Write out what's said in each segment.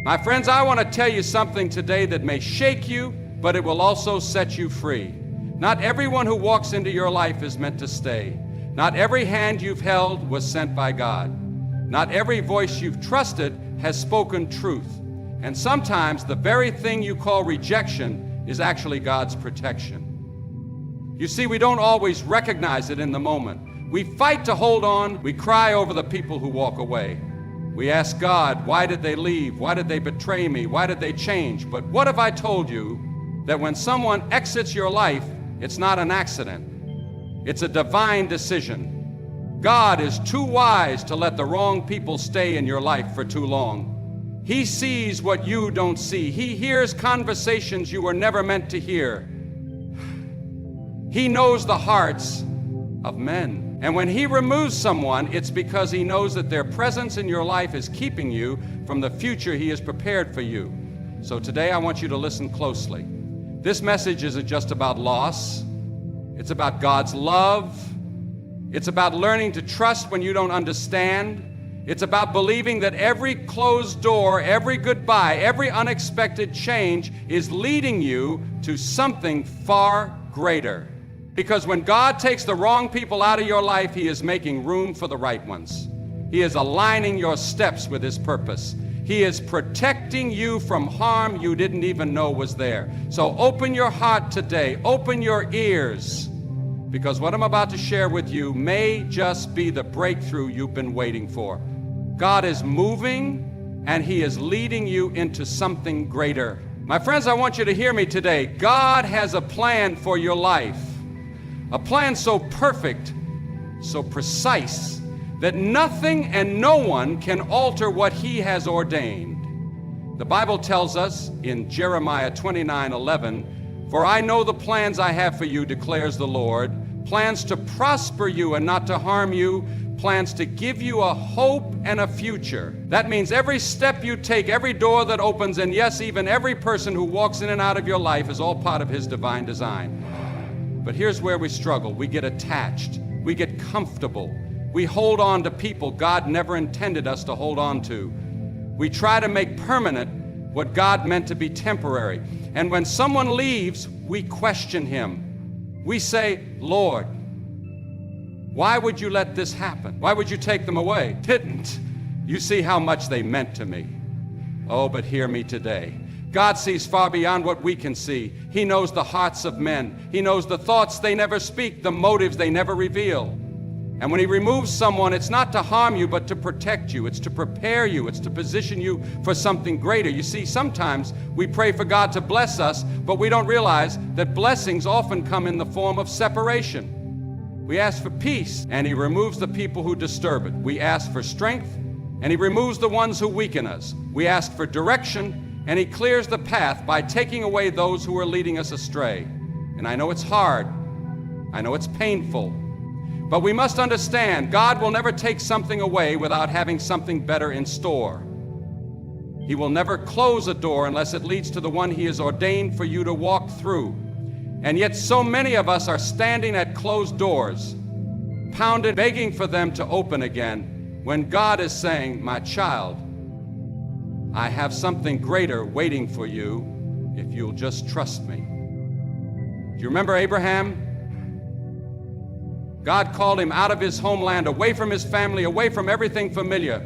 My friends, I want to tell you something today that may shake you, but it will also set you free. Not everyone who walks into your life is meant to stay. Not every hand you've held was sent by God. Not every voice you've trusted has spoken truth. And sometimes the very thing you call rejection is actually God's protection. You see, we don't always recognize it in the moment. We fight to hold on. We cry over the people who walk away. We ask God, why did they leave? Why did they betray me? Why did they change? But what if I told you that when someone exits your life, it's not an accident? It's a divine decision. God is too wise to let the wrong people stay in your life for too long. He sees what you don't see. He hears conversations you were never meant to hear. He knows the hearts of men. And when He removes someone, it's because He knows that their presence in your life is keeping you from the future He has prepared for you. So today I want you to listen closely. This message isn't just about loss. It's about God's love. It's about learning to trust when you don't understand. It's about believing that every closed door, every goodbye, every unexpected change is leading you to something far greater. Because when God takes the wrong people out of your life, He is making room for the right ones. He is aligning your steps with His purpose. He is protecting you from harm you didn't even know was there. So open your heart today, open your ears, because what I'm about to share with you may just be the breakthrough you've been waiting for. God is moving, and He is leading you into something greater. My friends, I want you to hear me today. God has a plan for your life. A plan so perfect, so precise, that nothing and no one can alter what He has ordained. The Bible tells us in Jeremiah 29:11, "For I know the plans I have for you, declares the Lord, plans to prosper you and not to harm you, plans to give you a hope and a future." That means every step you take, every door that opens, and yes, even every person who walks in and out of your life is all part of His divine design. But here's where we struggle. We get attached. We get comfortable. We hold on to people God never intended us to hold on to. We try to make permanent what God meant to be temporary. And when someone leaves, we question Him. We say, "Lord, why would you let this happen? Why would you take them away?" Didn't you see how much they meant to me? Oh, but hear me today. God sees far beyond what we can see. He knows the hearts of men. He knows the thoughts they never speak, the motives they never reveal. And when He removes someone, it's not to harm you, but to protect you. It's to prepare you. It's to position you for something greater. You see, sometimes we pray for God to bless us, but we don't realize that blessings often come in the form of separation. We ask for peace, and He removes the people who disturb it. We ask for strength, and He removes the ones who weaken us. We ask for direction, and He clears the path by taking away those who are leading us astray. And I know it's hard. I know it's painful. But we must understand, God will never take something away without having something better in store. He will never close a door unless it leads to the one He has ordained for you to walk through. And yet so many of us are standing at closed doors, pounded, begging for them to open again, when God is saying, "My child, I have something greater waiting for you if you'll just trust me." Do you remember Abraham? God called him out of his homeland, away from his family, away from everything familiar.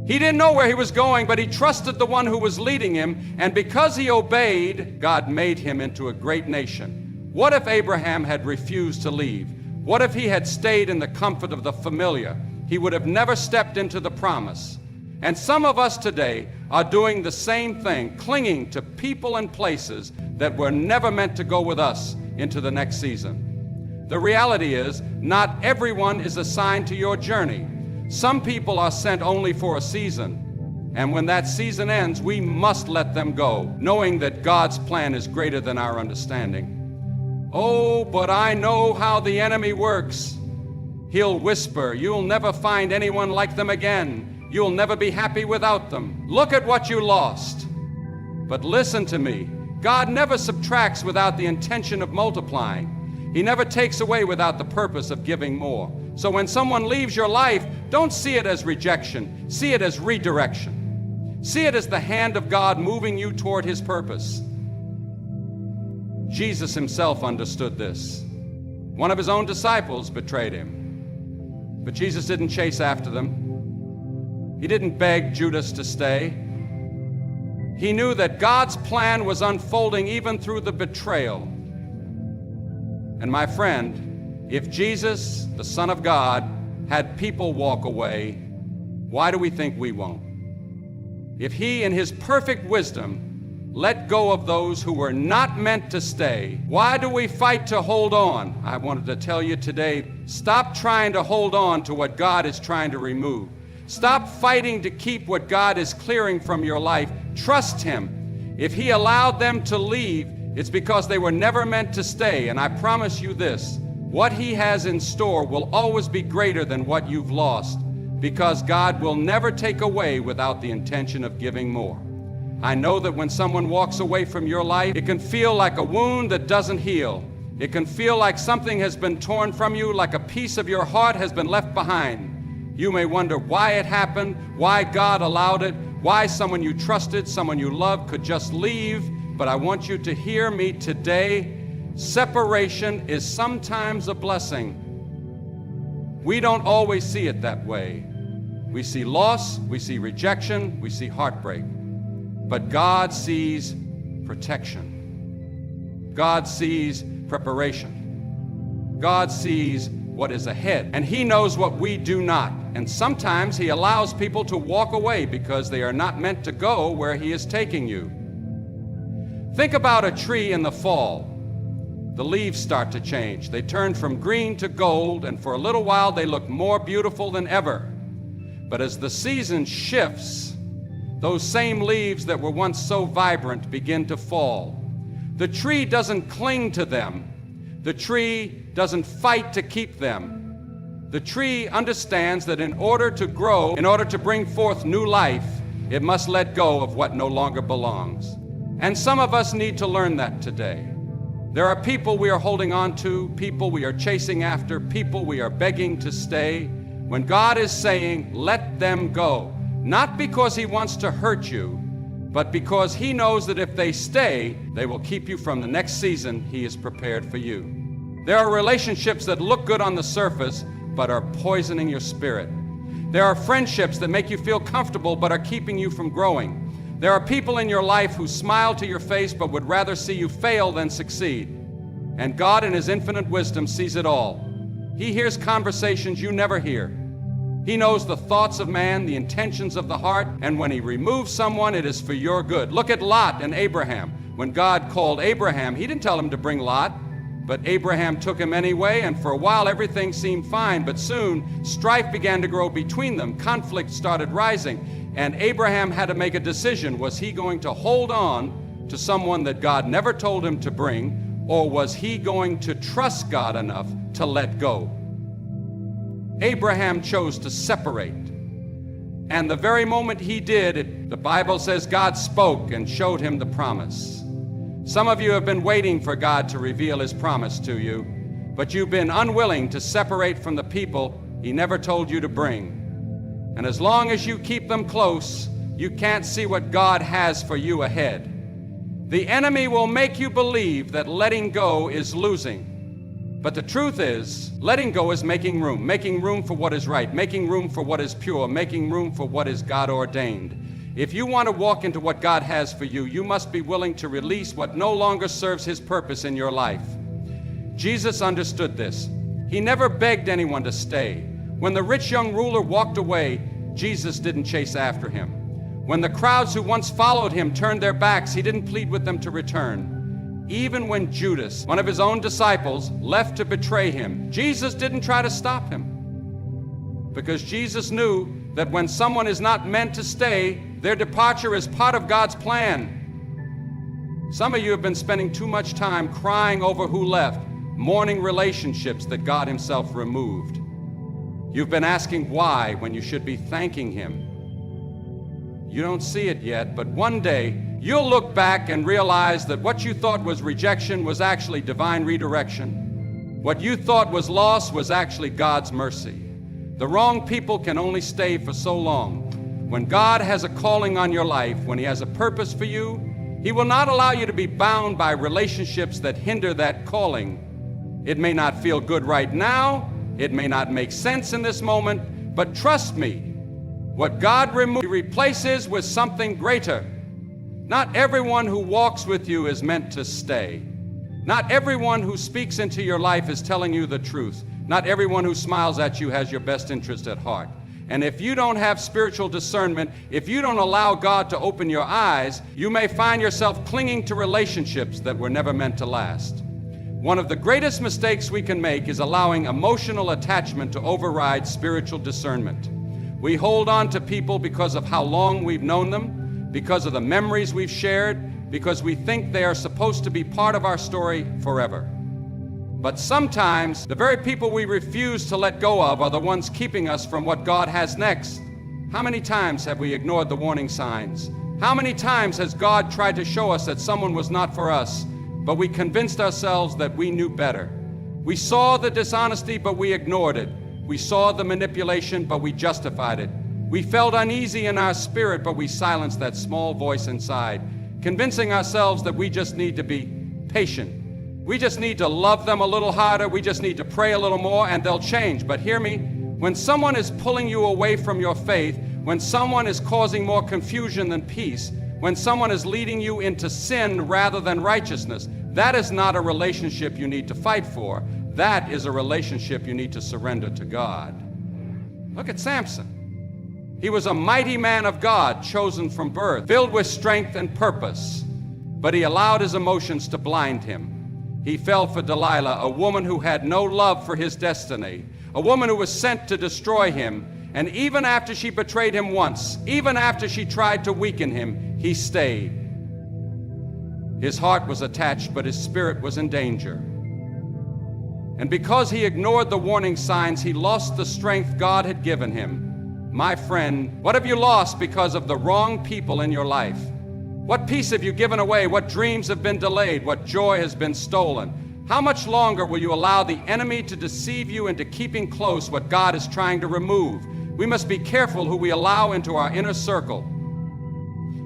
He didn't know where he was going, but he trusted the one who was leading him, and because he obeyed, God made him into a great nation. What if Abraham had refused to leave? What if he had stayed in the comfort of the familiar? He would have never stepped into the promise. And some of us today are doing the same thing, clinging to people and places that were never meant to go with us into the next season. The reality is, not everyone is assigned to your journey. Some people are sent only for a season. And when that season ends, we must let them go, knowing that God's plan is greater than our understanding. Oh, but I know how the enemy works. He'll whisper, "You'll never find anyone like them again. You'll never be happy without them. Look at what you lost." But listen to me. God never subtracts without the intention of multiplying. He never takes away without the purpose of giving more. So when someone leaves your life, don't see it as rejection. See it as redirection. See it as the hand of God moving you toward His purpose. Jesus Himself understood this. One of His own disciples betrayed Him, but Jesus didn't chase after them. He didn't beg Judas to stay. He knew that God's plan was unfolding even through the betrayal. And my friend, if Jesus, the Son of God, had people walk away, why do we think we won't? If He, in His perfect wisdom, let go of those who were not meant to stay, why do we fight to hold on? I wanted to tell you today, stop trying to hold on to what God is trying to remove. Stop fighting to keep what God is clearing from your life. Trust Him. If He allowed them to leave, it's because they were never meant to stay. And I promise you this, what He has in store will always be greater than what you've lost, because God will never take away without the intention of giving more. I know that when someone walks away from your life, it can feel like a wound that doesn't heal. It can feel like something has been torn from you, like a piece of your heart has been left behind. You may wonder why it happened, why God allowed it, why someone you trusted, someone you loved could just leave. But I want you to hear me today. Separation is sometimes a blessing. We don't always see it that way. We see loss, we see rejection, we see heartbreak. But God sees protection. God sees preparation. God sees what is ahead, and He knows what we do not. And sometimes He allows people to walk away because they are not meant to go where He is taking you. Think about a tree in the fall. The leaves start to change. They turn from green to gold, and for a little while they look more beautiful than ever. But as the season shifts, those same leaves that were once so vibrant begin to fall. The tree doesn't cling to them. The tree doesn't fight to keep them. The tree understands that in order to grow, in order to bring forth new life, it must let go of what no longer belongs. And some of us need to learn that today. There are people we are holding on to, people we are chasing after, people we are begging to stay, when God is saying, let them go. Not because He wants to hurt you, but because He knows that if they stay, they will keep you from the next season He has prepared for you. There are relationships that look good on the surface, but are poisoning your spirit. There are friendships that make you feel comfortable, but are keeping you from growing. There are people in your life who smile to your face, but would rather see you fail than succeed. And God, in His infinite wisdom, sees it all. He hears conversations you never hear. He knows the thoughts of man, the intentions of the heart, and when He removes someone, it is for your good. Look at Lot and Abraham. When God called Abraham, He didn't tell him to bring Lot, but Abraham took him anyway, and for a while everything seemed fine, but soon strife began to grow between them. Conflict started rising, and Abraham had to make a decision. Was he going to hold on to someone that God never told him to bring, or was he going to trust God enough to let go? Abraham chose to separate. And the very moment he did, the Bible says God spoke and showed him the promise. Some of you have been waiting for God to reveal His promise to you, but you've been unwilling to separate from the people He never told you to bring. And as long as you keep them close, you can't see what God has for you ahead. The enemy will make you believe that letting go is losing. But the truth is, letting go is making room for what is right, making room for what is pure, making room for what is God ordained. If you want to walk into what God has for you, you must be willing to release what no longer serves His purpose in your life. Jesus understood this. He never begged anyone to stay. When the rich young ruler walked away, Jesus didn't chase after him. When the crowds who once followed Him turned their backs, He didn't plead with them to return. Even when Judas, one of His own disciples, left to betray Him, Jesus didn't try to stop him. Because Jesus knew that when someone is not meant to stay, their departure is part of God's plan. Some of you have been spending too much time crying over who left, mourning relationships that God Himself removed. You've been asking why when you should be thanking Him. You don't see it yet, but one day you'll look back and realize that what you thought was rejection was actually divine redirection. What you thought was loss was actually God's mercy. The wrong people can only stay for so long. When God has a calling on your life, when He has a purpose for you, He will not allow you to be bound by relationships that hinder that calling. It may not feel good right now, it may not make sense in this moment, but trust me, what God removes, He replaces with something greater. Not everyone who walks with you is meant to stay. Not everyone who speaks into your life is telling you the truth. Not everyone who smiles at you has your best interest at heart. And if you don't have spiritual discernment, if you don't allow God to open your eyes, you may find yourself clinging to relationships that were never meant to last. One of the greatest mistakes we can make is allowing emotional attachment to override spiritual discernment. We hold on to people because of how long we've known them, because of the memories we've shared, because we think they are supposed to be part of our story forever. But sometimes the very people we refuse to let go of are the ones keeping us from what God has next. How many times have we ignored the warning signs? How many times has God tried to show us that someone was not for us, but we convinced ourselves that we knew better? We saw the dishonesty, but we ignored it. We saw the manipulation, but we justified it. We felt uneasy in our spirit, but we silenced that small voice inside, convincing ourselves that we just need to be patient. We just need to love them a little harder. We just need to pray a little more, and they'll change. But hear me, when someone is pulling you away from your faith, when someone is causing more confusion than peace, when someone is leading you into sin rather than righteousness, that is not a relationship you need to fight for. That is a relationship you need to surrender to God. Look at Samson. He was a mighty man of God, chosen from birth, filled with strength and purpose, but he allowed his emotions to blind him. He fell for Delilah, a woman who had no love for his destiny, a woman who was sent to destroy him. And even after she betrayed him once, even after she tried to weaken him, he stayed. His heart was attached, but his spirit was in danger. And because he ignored the warning signs, he lost the strength God had given him. My friend, what have you lost because of the wrong people in your life? What peace have you given away? What dreams have been delayed? What joy has been stolen? How much longer will you allow the enemy to deceive you into keeping close what God is trying to remove? We must be careful who we allow into our inner circle.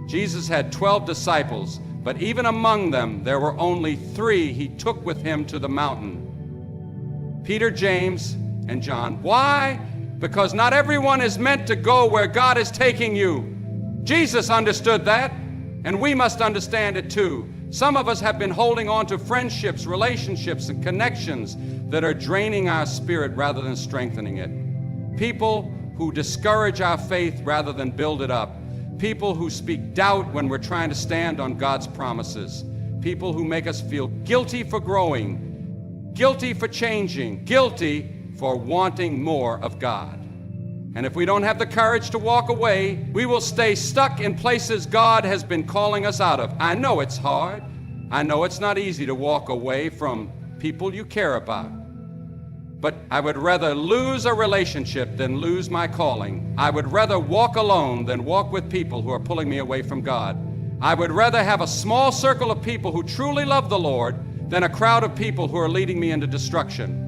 Jesus had 12 disciples, but even among them, there were only 3 he took with him to the mountain: Peter, James, and John. Why? Because not everyone is meant to go where God is taking you. Jesus understood that. And we must understand it too. Some of us have been holding on to friendships, relationships, and connections that are draining our spirit rather than strengthening it. People who discourage our faith rather than build it up. People who speak doubt when we're trying to stand on God's promises. People who make us feel guilty for growing, guilty for changing, guilty for wanting more of God. And if we don't have the courage to walk away, we will stay stuck in places God has been calling us out of. I know it's hard. I know it's not easy to walk away from people you care about. But I would rather lose a relationship than lose my calling. I would rather walk alone than walk with people who are pulling me away from God. I would rather have a small circle of people who truly love the Lord than a crowd of people who are leading me into destruction.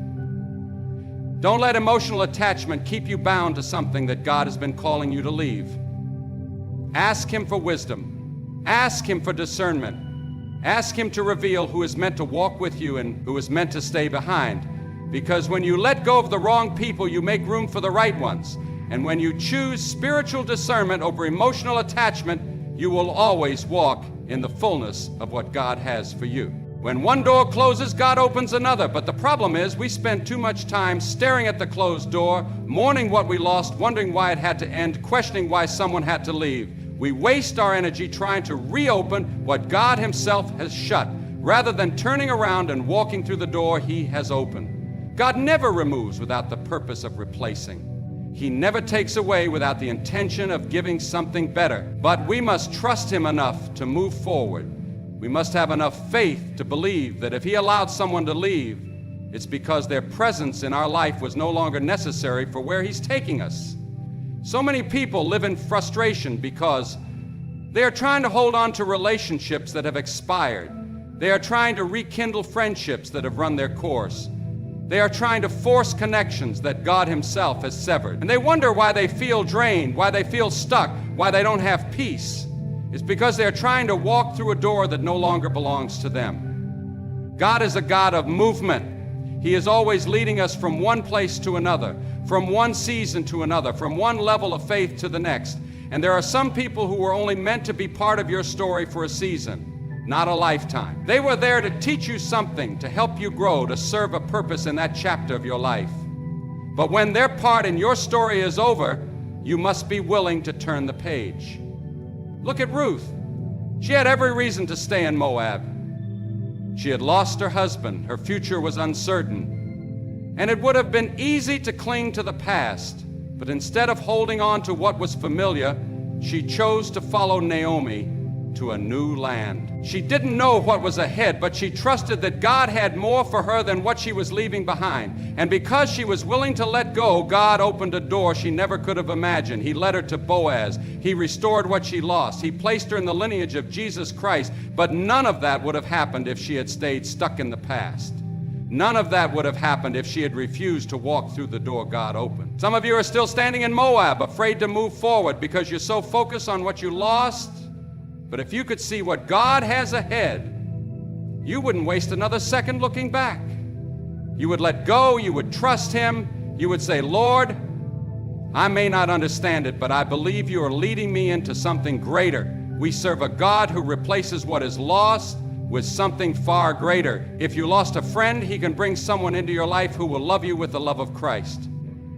Don't let emotional attachment keep you bound to something that God has been calling you to leave. Ask Him for wisdom. Ask Him for discernment. Ask Him to reveal who is meant to walk with you and who is meant to stay behind. Because when you let go of the wrong people, you make room for the right ones. And when you choose spiritual discernment over emotional attachment, you will always walk in the fullness of what God has for you. When one door closes, God opens another. But the problem is we spend too much time staring at the closed door, mourning what we lost, wondering why it had to end, questioning why someone had to leave. We waste our energy trying to reopen what God Himself has shut, rather than turning around and walking through the door He has opened. God never removes without the purpose of replacing. He never takes away without the intention of giving something better. But we must trust Him enough to move forward. We must have enough faith to believe that if He allowed someone to leave, it's because their presence in our life was no longer necessary for where He's taking us. So many people live in frustration because they are trying to hold on to relationships that have expired. They are trying to rekindle friendships that have run their course. They are trying to force connections that God Himself has severed. And they wonder why they feel drained, why they feel stuck, why they don't have peace. It's because they are trying to walk through a door that no longer belongs to them. God is a God of movement. He is always leading us from one place to another, from one season to another, from one level of faith to the next. And there are some people who were only meant to be part of your story for a season, not a lifetime. They were there to teach you something, to help you grow, to serve a purpose in that chapter of your life. But when their part in your story is over, you must be willing to turn the page. Look at Ruth. She had every reason to stay in Moab. She had lost her husband. Her future was uncertain. And it would have been easy to cling to the past. But instead of holding on to what was familiar, she chose to follow Naomi to a new land. She didn't know what was ahead, but she trusted that God had more for her than what she was leaving behind. And because she was willing to let go, God opened a door she never could have imagined. He led her to Boaz. He restored what she lost. He placed her in the lineage of Jesus Christ. But none of that would have happened if she had stayed stuck in the past. None of that would have happened if she had refused to walk through the door God opened. Some of you are still standing in Moab, afraid to move forward because you're so focused on what you lost. But if you could see what God has ahead, you wouldn't waste another second looking back. You would let go, you would trust Him, you would say, Lord, I may not understand it, but I believe you are leading me into something greater. We serve a God who replaces what is lost with something far greater. If you lost a friend, He can bring someone into your life who will love you with the love of Christ.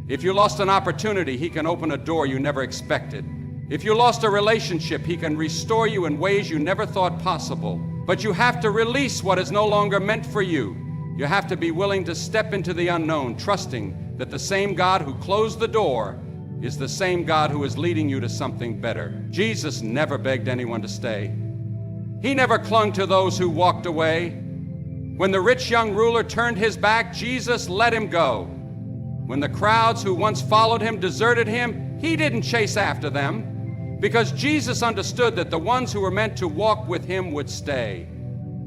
If you lost an opportunity, He can open a door you never expected. If you lost a relationship, He can restore you in ways you never thought possible. But you have to release what is no longer meant for you. You have to be willing to step into the unknown, trusting that the same God who closed the door is the same God who is leading you to something better. Jesus never begged anyone to stay. He never clung to those who walked away. When the rich young ruler turned his back, Jesus let him go. When the crowds who once followed Him deserted Him, He didn't chase after them, because Jesus understood that the ones who were meant to walk with Him would stay,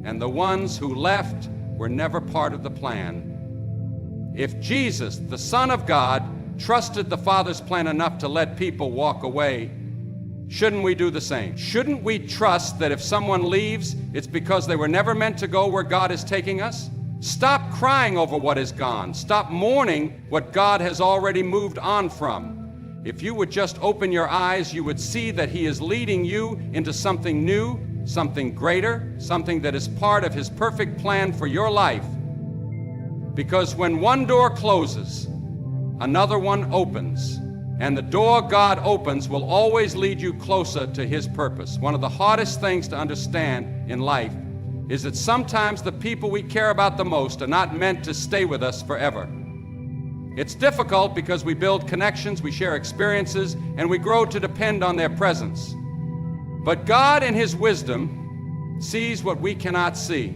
and the ones who left were never part of the plan. If Jesus, the Son of God, trusted the Father's plan enough to let people walk away, shouldn't we do the same? Shouldn't we trust that if someone leaves, it's because they were never meant to go where God is taking us? Stop crying over what is gone. Stop mourning what God has already moved on from. If you would just open your eyes, you would see that He is leading you into something new, something greater, something that is part of His perfect plan for your life. Because when one door closes, another one opens. And the door God opens will always lead you closer to His purpose. One of the hardest things to understand in life is that sometimes the people we care about the most are not meant to stay with us forever. It's difficult because we build connections, we share experiences, and we grow to depend on their presence. But God, in His wisdom, sees what we cannot see.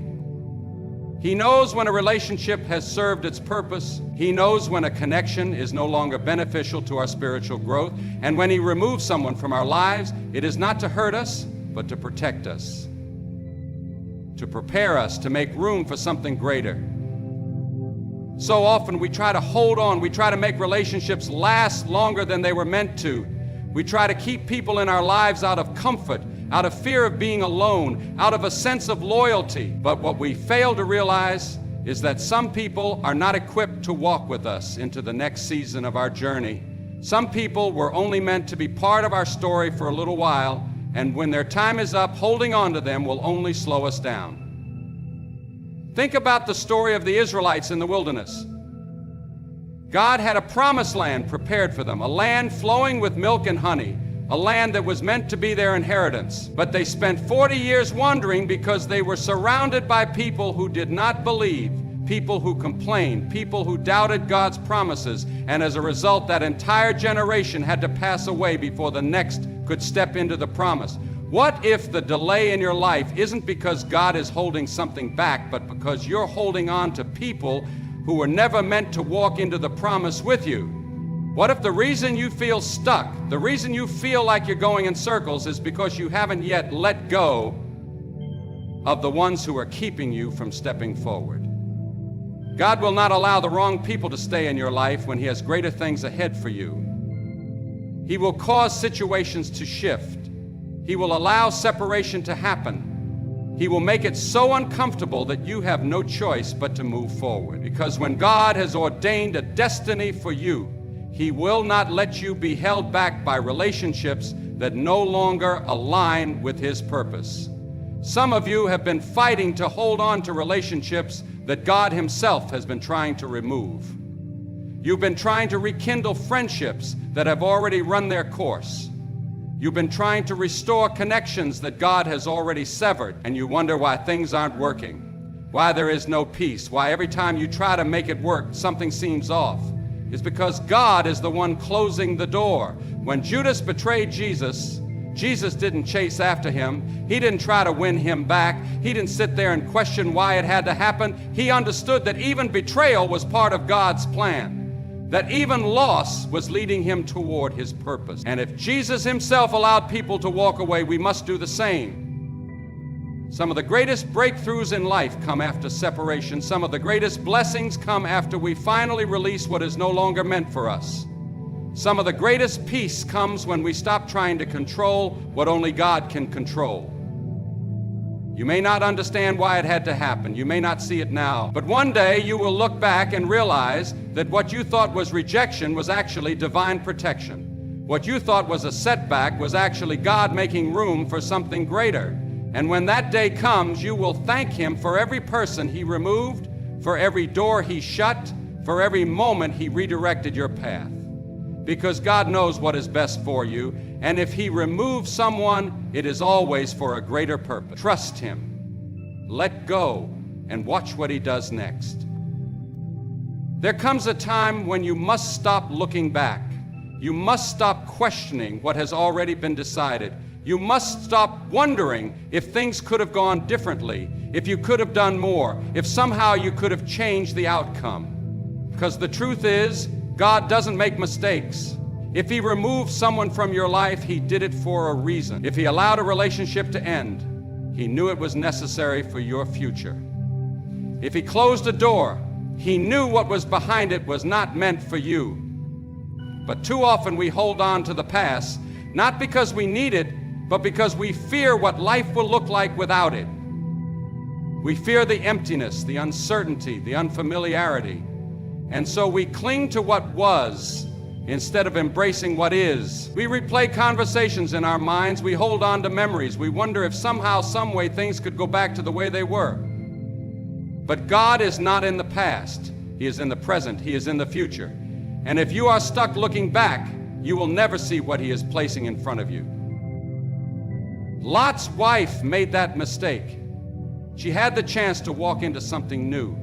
He knows when a relationship has served its purpose. He knows when a connection is no longer beneficial to our spiritual growth. And when He removes someone from our lives, it is not to hurt us, but to protect us, to prepare us, to make room for something greater. So often we try to hold on. We try to make relationships last longer than they were meant to. We try to keep people in our lives out of comfort, out of fear of being alone, out of a sense of loyalty. But what we fail to realize is that some people are not equipped to walk with us into the next season of our journey. Some people were only meant to be part of our story for a little while, and when their time is up, holding on to them will only slow us down. Think about the story of the Israelites in the wilderness. God had a promised land prepared for them, a land flowing with milk and honey, a land that was meant to be their inheritance. But they spent 40 years wandering because they were surrounded by people who did not believe, people who complained, people who doubted God's promises, and as a result, that entire generation had to pass away before the next could step into the promise. What if the delay in your life isn't because God is holding something back, but because you're holding on to people who were never meant to walk into the promise with you? What if the reason you feel stuck, the reason you feel like you're going in circles is because you haven't yet let go of the ones who are keeping you from stepping forward? God will not allow the wrong people to stay in your life when He has greater things ahead for you. He will cause situations to shift. He will allow separation to happen. He will make it so uncomfortable that you have no choice but to move forward. Because when God has ordained a destiny for you, He will not let you be held back by relationships that no longer align with His purpose. Some of you have been fighting to hold on to relationships that God Himself has been trying to remove. You've been trying to rekindle friendships that have already run their course. You've been trying to restore connections that God has already severed, and you wonder why things aren't working, why there is no peace, why every time you try to make it work, something seems off. It's because God is the one closing the door. When Judas betrayed Jesus, Jesus didn't chase after him. He didn't try to win him back. He didn't sit there and question why it had to happen. He understood that even betrayal was part of God's plan, that even loss was leading him toward His purpose. And if Jesus Himself allowed people to walk away, we must do the same. Some of the greatest breakthroughs in life come after separation. Some of the greatest blessings come after we finally release what is no longer meant for us. Some of the greatest peace comes when we stop trying to control what only God can control. You may not understand why it had to happen. You may not see it now. But one day you will look back and realize that what you thought was rejection was actually divine protection. What you thought was a setback was actually God making room for something greater. And when that day comes, you will thank Him for every person He removed, for every door He shut, for every moment He redirected your path. Because God knows what is best for you, and if He removes someone, it is always for a greater purpose. Trust Him, let go, and watch what He does next. There comes a time when you must stop looking back. You must stop questioning what has already been decided. You must stop wondering if things could have gone differently, if you could have done more, if somehow you could have changed the outcome. Because the truth is, God doesn't make mistakes. If He removed someone from your life, He did it for a reason. If He allowed a relationship to end, He knew it was necessary for your future. If He closed a door, He knew what was behind it was not meant for you. But too often we hold on to the past, not because we need it, but because we fear what life will look like without it. We fear the emptiness, the uncertainty, the unfamiliarity. And so we cling to what was instead of embracing what is. We replay conversations in our minds. We hold on to memories. We wonder if somehow, some way, things could go back to the way they were. But God is not in the past. He is in the present. He is in the future. And if you are stuck looking back, you will never see what He is placing in front of you. Lot's wife made that mistake. She had the chance to walk into something new,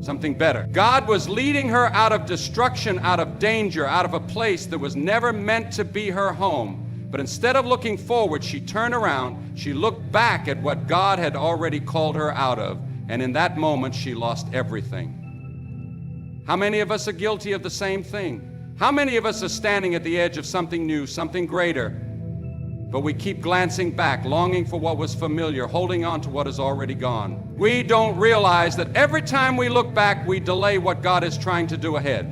something better. God was leading her out of destruction, out of danger, out of a place that was never meant to be her home. But instead of looking forward, she turned around, she looked back at what God had already called her out of, and in that moment she lost everything. How many of us are guilty of the same thing? How many of us are standing at the edge of something new, something greater, but we keep glancing back, longing for what was familiar, holding on to what is already gone? We don't realize that every time we look back, we delay what God is trying to do ahead.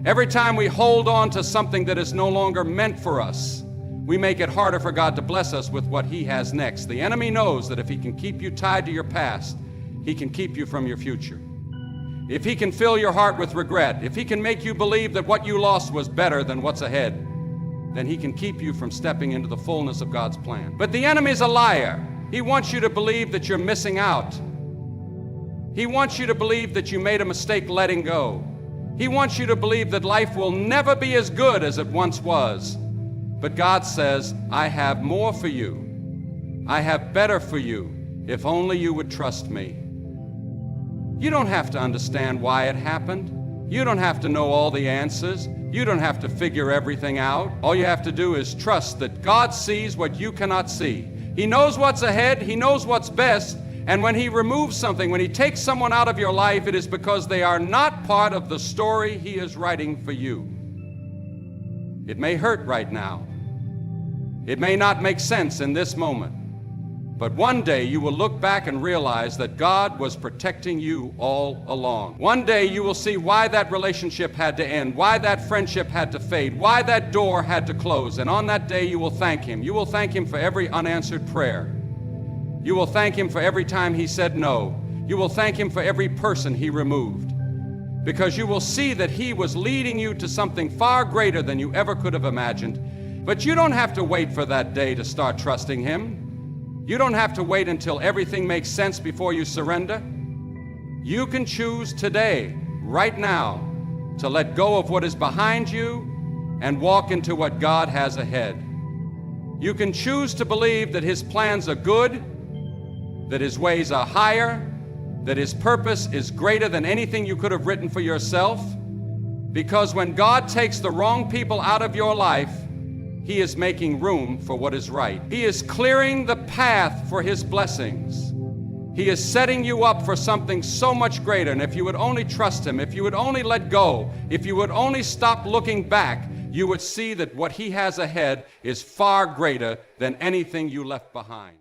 Every time we hold on to something that is no longer meant for us, we make it harder for God to bless us with what He has next. The enemy knows that if he can keep you tied to your past, he can keep you from your future. If he can fill your heart with regret, if he can make you believe that what you lost was better than what's ahead, then he can keep you from stepping into the fullness of God's plan. But the enemy's a liar. He wants you to believe that you're missing out. He wants you to believe that you made a mistake letting go. He wants you to believe that life will never be as good as it once was. But God says, I have more for you. I have better for you, if only you would trust me. You don't have to understand why it happened. You don't have to know all the answers. You don't have to figure everything out. All you have to do is trust that God sees what you cannot see. He knows what's ahead. He knows what's best. And when He removes something, when He takes someone out of your life, it is because they are not part of the story He is writing for you. It may hurt right now. It may not make sense in this moment. But one day you will look back and realize that God was protecting you all along. One day you will see why that relationship had to end, why that friendship had to fade, why that door had to close. And on that day you will thank Him. You will thank Him for every unanswered prayer. You will thank Him for every time He said no. You will thank Him for every person He removed. Because you will see that He was leading you to something far greater than you ever could have imagined. But you don't have to wait for that day to start trusting Him. You don't have to wait until everything makes sense before you surrender. You can choose today, right now, to let go of what is behind you and walk into what God has ahead. You can choose to believe that His plans are good, that His ways are higher, that His purpose is greater than anything you could have written for yourself. Because when God takes the wrong people out of your life, He is making room for what is right. He is clearing the path for His blessings. He is setting you up for something so much greater. And if you would only trust Him, if you would only let go, if you would only stop looking back, you would see that what He has ahead is far greater than anything you left behind.